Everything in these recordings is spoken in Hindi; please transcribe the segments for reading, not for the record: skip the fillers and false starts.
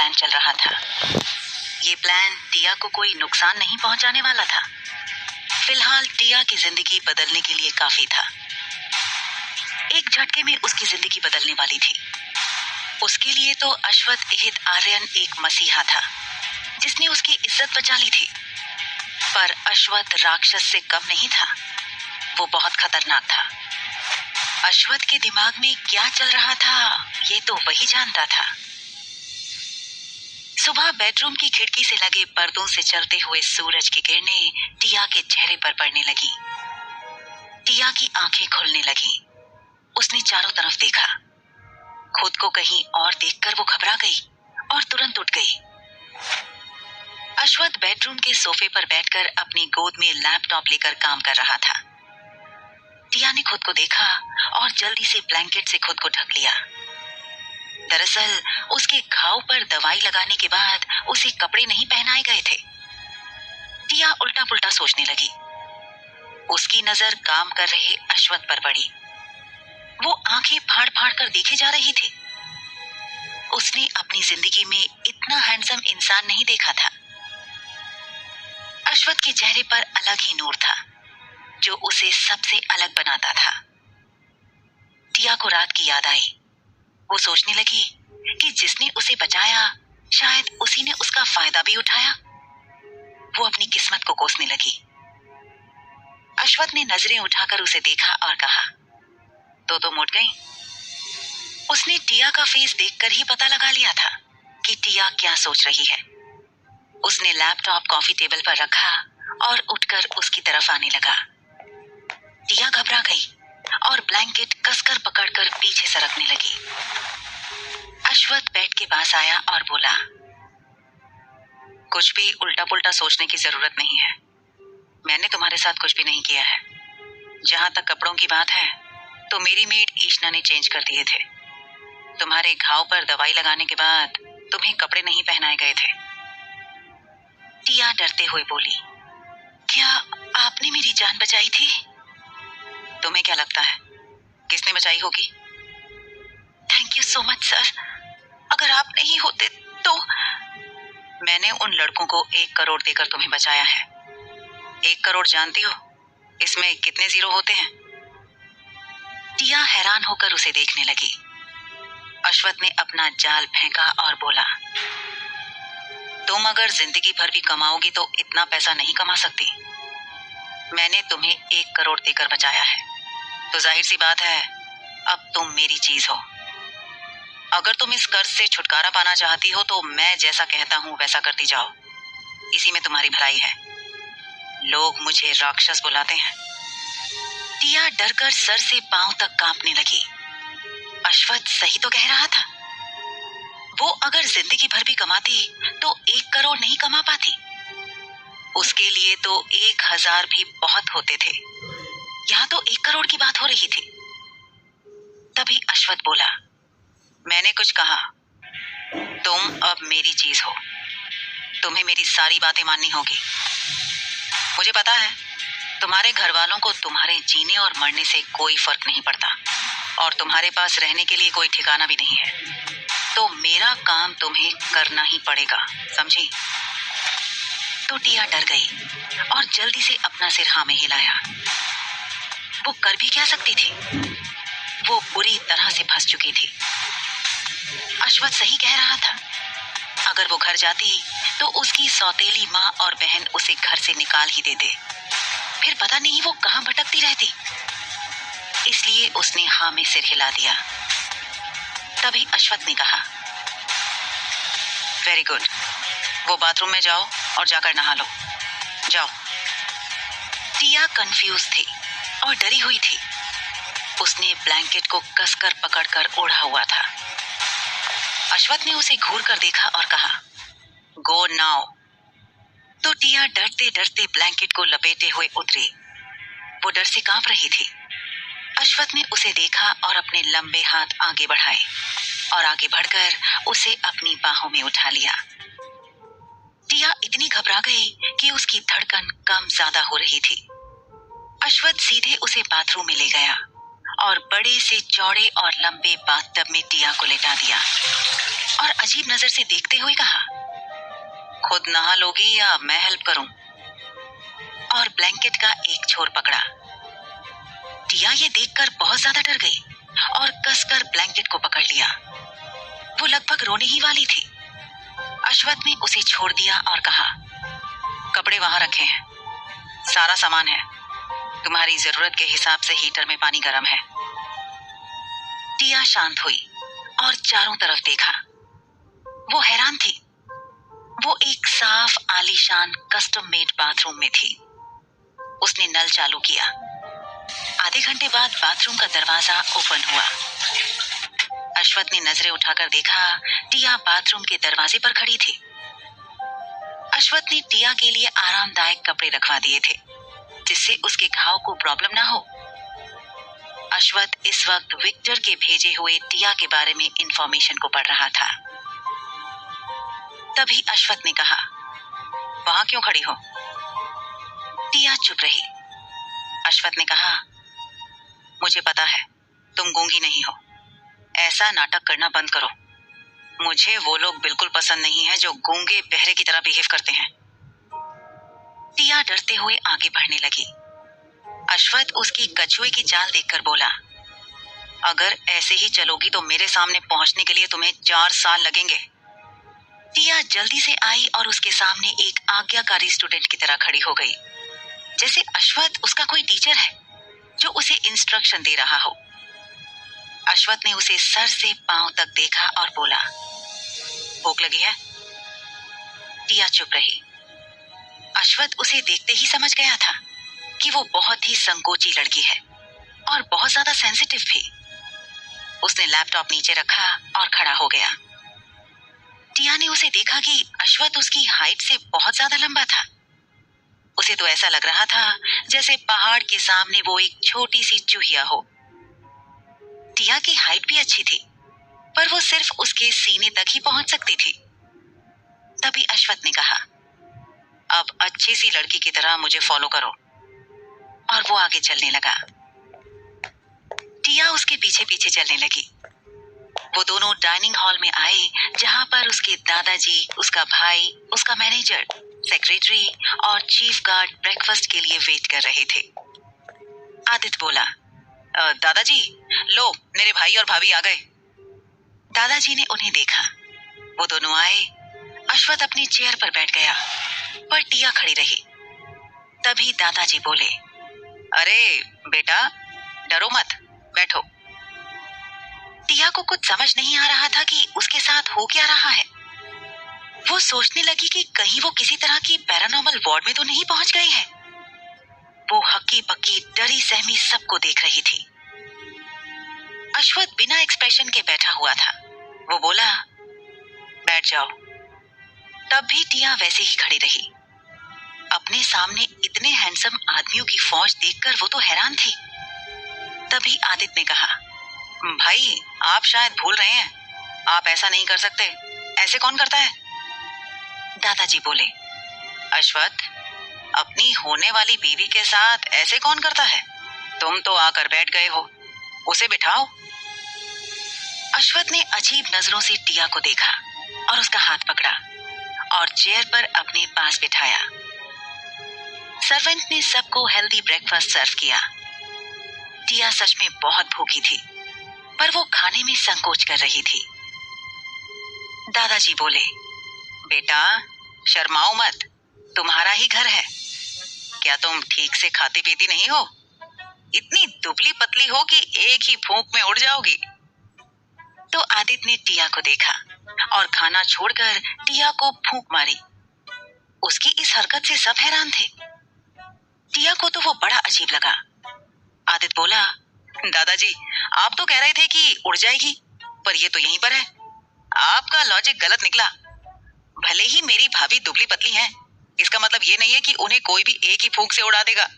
प्लान चल रहा था। ये प्लान टिया को कोई नुकसान नहीं पहुंचाने वाला था। फिलहाल टिया की जिंदगी बदलने के लिए काफी था। एक झटके में उसकी जिंदगी बदलने वाली थी। उसके लिए तो अश्वथ एहित आर्यन एक मसीहा था जिसने उसकी इज्जत बचा ली थी। पर अश्वथ राक्षस से कम नहीं था, वो बहुत खतरनाक था। अश्वथ के दिमाग में क्या चल रहा था ये तो वही जानता था। सुबह बेडरूम की खिड़की से लगे पर्दों से चलते हुए सूरज की किरणें टिया के चेहरे पर पड़ने लगी। टिया की आंखें खुलने लगी। उसने चारों तरफ देखा। खुद को कहीं और देखकर वो घबरा गई और तुरंत उठ गई। अश्वथ बेडरूम के सोफे पर बैठकर अपनी गोद में लैपटॉप लेकर काम कर रहा था। टिया ने खुद को देखा और जल्दी से ब्लैंकेट से खुद को ढक लिया। दरअसल उसके घाव पर दवाई लगाने के बाद उसे कपड़े नहीं पहनाए गए थे। टिया उल्टा पुल्टा सोचने लगी। उसकी नजर काम कर रहे अश्वथ पर पड़ी। वो आंखें फाड़ फाड़ कर देखे जा रही थी। उसने अपनी जिंदगी में इतना हैंडसम इंसान नहीं देखा था। अश्वथ के चेहरे पर अलग ही नूर था जो उसे सबसे अलग बनाता था। टिया को रात की याद आई। वो सोचने लगी कि जिसने उसे बचाया शायद उसी ने उसका फायदा भी उठाया। वो अपनी किस्मत को कोसने लगी। अश्वथ ने नजरें उठाकर उसे देखा और कहा, तो तुम उठ गई। उसने टिया का फेस देखकर ही पता लगा लिया था कि टिया क्या सोच रही है। उसने लैपटॉप कॉफी टेबल पर रखा और उठकर उसकी तरफ आने लगा। टिया घबरा गई और ब्लैंकेट कसकर पकड़कर पीछे सरकने लगी। अश्वथ बेड के पास आया और बोला, कुछ भी उल्टा पुल्टा सोचने की जरूरत नहीं है। मैंने तुम्हारे साथ कुछ भी नहीं किया है। जहां तक कपड़ों की बात है तो मेरी मेड ईशना ने चेंज कर दिए थे। तुम्हारे घाव पर दवाई लगाने के बाद तुम्हें कपड़े नहीं पहनाए गए थे। टिया डरते हुए बोली, क्या आपने मेरी जान बचाई थी? तुम्हें क्या लगता है किसने बचाई होगी? Thank you so much sir. अगर आप नहीं होते तो। मैंने उन लड़कों को 1 करोड़ देकर तुम्हें बचाया है। 1 करोड़ जानती हो इसमें कितने जीरो होते हैं? टिया हैरान होकर उसे देखने लगी। अश्वथ ने अपना जाल फेंका और बोला, तुम अगर जिंदगी भर भी कमाओगी तो इतना पैसा नहीं कमा सकती। मैंने तुम्हें 1 करोड़ देकर बचाया है तो जाहिर सी बात है अब तुम मेरी चीज हो। अगर तुम इस कर्ज से छुटकारा पाना चाहती हो तो मैं जैसा कहता हूं वैसा करती जाओ। इसी में तुम्हारी भलाई है। लोग मुझे राक्षस बुलाते हैं। टिया डरकर सर से पांव तक कांपने लगी। अश्वथ सही तो कह रहा था। वो अगर जिंदगी भर भी कमाती तो 1 करोड़ नहीं कमा पाती। उसके लिए तो 1000 भी बहुत होते थे। यहाँ तो 1 करोड़ की बात हो रही थी। तभी अश्वथ बोला, मैंने कुछ कहा। तुम अब मेरी चीज हो। तुम्हें मेरी सारी बातें माननी होगी। मुझे पता है तुम्हारे घर वालों को तुम्हारे जीने और मरने से कोई फर्क नहीं पड़ता और तुम्हारे पास रहने के लिए कोई ठिकाना भी नहीं है। तो मेरा काम तुम्हें करना ही पड़ेगा, समझी? तो टिया डर गई और जल्दी से अपना सिर हाँ में हिलाया। वो कर भी क्या सकती थी? वो बुरी तरह से फंस चुकी थी। अश्वथ सही कह रहा था। अगर वो घर जाती तो उसकी सौतेली माँ और बहन उसे घर से निकाल ही देते। फिर पता नहीं वो कहाँ भटकती रहती। इसलिए उसने हाँ में सिर हिला दिया। तभी अश्वथ ने कहा, वेरी गुड, वो बाथरूम में जाओ और जाकर नहा लो। जाओ। टिया कंफ्यूज थी और डरी हुई थी। उसने ब्लैंकेट को कसकर पकड़कर ओढ़ा हुआ था। अश्वथ ने उसे घूर कर देखा और कहा, गो नाउ। तो टिया डरते डरते ब्लैंकेट को लपेटे हुए उतरी। वो डर से कांप रही थी। अश्वथ ने उसे देखा और अपने लंबे हाथ आगे बढ़ाए और आगे बढ़कर उसे अपनी बाहों में उठा लिया। टिया इतनी घबरा गई कि उसकी धड़कन कम ज्यादा हो रही थी। अश्वथ सीधे उसे बाथरूम में ले गया और बड़े से चौड़े और लंबे बाथटब में टिया को लेटा दिया और अजीब नजर से देखते हुए कहा, खुद नहा लोगी या मैं हेल्प करूं? और ब्लैंकेट का एक छोर पकड़ा। टिया ये देखकर बहुत ज्यादा डर गई और कसकर ब्लैंकेट को पकड़ लिया। वो लगभग रोने ही वाली थी। अश्वथ ने उसे छोड़ दिया और कहा, कपड़े वहां रखे हैं, सारा सामान है, तुम्हारी जरूरत के हिसाब से हीटर में पानी गर्म है। टिया शांत हुई और चारों तरफ देखा। वो हैरान थी। वो एक साफ आलीशान कस्टम मेड बाथरूम में थी। उसने नल चालू किया। आधे घंटे बाद बाथरूम का दरवाजा ओपन हुआ। अश्वथ ने नजरें उठाकर देखा, टिया बाथरूम के दरवाजे पर खड़ी थी। अश्वथ ने टिया के लिए आरामदायक कपड़े रखवा दिए थे, जिससे उसके घाव को प्रॉब्लम ना हो। अश्वथ इस वक्त विक्टर के भेजे हुए टिया के बारे में इंफॉर्मेशन को पढ़ रहा था। तभी अश्वथ ने कहा, वहां क्यों खड़ी हो? टिया चुप रही। अश्वथ ने कहा, मुझे पता है तुम गूंगी नहीं हो, ऐसा नाटक करना बंद करो। मुझे वो लोग बिल्कुल पसंद नहीं है जो गूंगे बहरे की तरह बिहेव करते हैं। टिया डरते हुए आगे बढ़ने लगी। अश्वथ उसकी कछुए की चाल देखकर बोला, अगर ऐसे ही चलोगी तो मेरे सामने पहुंचने के लिए तुम्हें 4 साल लगेंगे। टिया जल्दी से आई और उसके सामने एक आज्ञाकारी स्टूडेंट की तरह खड़ी हो गई, जैसे अश्वथ उसका कोई टीचर है जो उसे इंस्ट्रक्शन दे रहा हो। अश्वथ ने उसे सर से पांव तक देखा और बोला, भूख लगी है? टिया चुप रही। अश्वथ उसे देखते ही समझ गया था कि वो बहुत ही संकोची लड़की है और बहुत ज्यादा सेंसिटिव भी। उसने लैपटॉप नीचे रखा और खड़ा हो गया। टिया ने उसे देखा कि अश्वथ उसकी हाइट से बहुत ज्यादा लंबा था। उसे तो ऐसा लग रहा था जैसे पहाड़ के सामने वो एक छोटी सी चूहिया हो। टिया की हाइट भी अच्छी थी, पर वो सिर्फ उसके सीने तक ही पहुंच सकती थी। तभी अश्वथ ने कहा, अब अच्छी सी लड़की की तरह मुझे फॉलो करो। और वो आगे चलने लगा। टिया उसके पीछे पीछे चलने लगी। वो दोनों डाइनिंग हॉल में आए, जहां पर उसके दादाजी, उसका भाई, उसका मैनेजर, सेक्रेटरी और चीफ गार्ड ब्रेकफास्ट के लिए वेट कर रहे थे। आदित्य बोला, दादाजी, लो मेरे भाई और भाभी आ गए। दादाजी ने उन्हें देखा। वो दोनों आए। अश्वथ अपनी चेयर पर बैठ गया, पर टिया खड़ी रही। तभी दादाजी बोले, अरे बेटा, डरो मत, बैठो। टिया को कुछ समझ नहीं आ रहा था कि उसके साथ हो क्या रहा है। वो सोचने लगी कि कहीं वो किसी तरह की पैरानॉर्मल वार्ड में तो नहीं पहुंच गई है। वो हक्की बक्की डरी सहमी सबको देख रही थी। अश्वथ बिना एक्सप्रेशन के बैठा हुआ था। वो बोला, बैठ जाओ। तब भी टिया वैसे ही खड़ी रही। अपने सामने इतने हैंडसम आदमियों की फौज देखकर वो तो हैरान थी। तभी आदित्य ने कहा, भाई आप शायद भूल रहे हैं, आप ऐसा नहीं कर सकते। ऐसे कौन करता है? दादाजी बोले, अश्वथ, अपनी होने वाली बीवी के साथ ऐसे कौन करता है? तुम तो आकर बैठ गए हो, उसे बिठाओ। अश्वथ ने अजीब नजरों से टिया को देखा और उसका हाथ पकड़ा और चेयर पर अपने पास बिठाया। सर्वेंट ने सबको हेल्दी ब्रेकफास्ट सर्व किया। टिया सच में बहुत भूखी थी, पर वो खाने में संकोच कर रही थी। दादाजी बोले, बेटा शर्माओ मत, तुम्हारा ही घर है। क्या तुम ठीक से खाती पीती नहीं हो? इतनी दुबली पतली हो कि एक ही फूंक में उड़ जाओगी। तो आदित्य ने टिया को देखा और खाना छोड़कर टिया को फूंक मारी। उसकी इस हरकत से सब हैरान थे। टिया को तो वो बड़ा अजीब लगा। आदित्य बोला, दादाजी, आप तो कह रहे थे कि उड़ जाएगी, पर ये तो यहीं पर है। आपका लॉजिक गलत निकला। भले ही मेरी भाभी दुबली पतली हैं, इसका मतलब ये नहीं है कि उन्हें कोई भी एक ही फूंक से उड़ा देगा।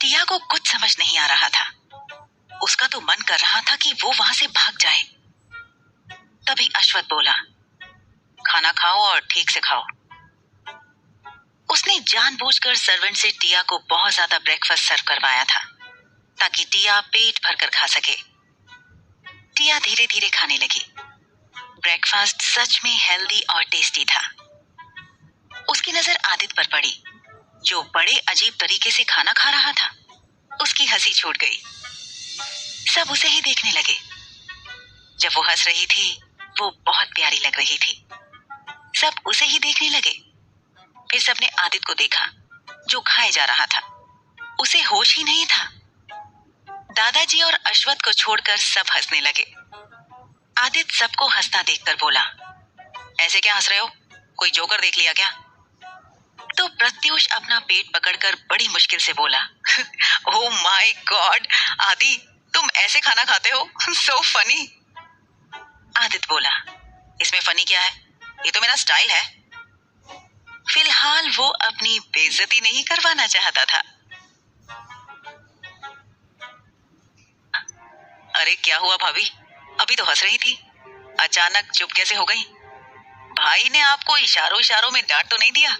टिया को कुछ समझ नहीं आ रहा था। उसका तो मन कर रहा था कि वो वहां से भाग जाए। तभी अश्वथ बोला, खाना खाओ और ठीक से खाओ। उसने जानबूझकर सर्वेंट से टिया को बहुत ज्यादा ब्रेकफास्ट सर्व करवाया था। ताकि टिया पेट भरकर खा सके। टिया धीरे धीरे खाने लगी। ब्रेकफास्ट सच में हेल्दी और टेस्टी था। उसकी नजर आदित्य पर पड़ी, जो बड़े अजीब तरीके से खाना खा रहा था। उसकी हंसी छूट गई। सब उसे ही देखने लगे। जब वो हंस रही थी, वो बहुत प्यारी लग रही थी। सब उसे ही देखने लगे। फिर सबने आदित्य को देखा, जो खाए जा रहा था। उसे होश ही नहीं था। दादाजी और अश्वथ को छोड़कर सब हंसने लगे। आदित्य सबको हंसता देखकर बोला, ऐसे क्या हंस रहे हो? कोई जोकर देख लिया क्या? तो प्रत्युष अपना पेट पकड़कर बड़ी मुश्किल से बोला, ओह माय गॉड, आदि तुम ऐसे खाना खाते हो? So funny. आदित्य बोला, इसमें फनी क्या है? ये तो मेरा स्टाइल है। फिलहाल वो अपनी बेइज्जती नहीं करवाना चाहता था। अरे क्या हुआ भाभी? अभी तो हंस रही थी, अचानक चुप कैसे हो गई? भाई ने आपको इशारों इशारों में डांट तो नहीं दिया?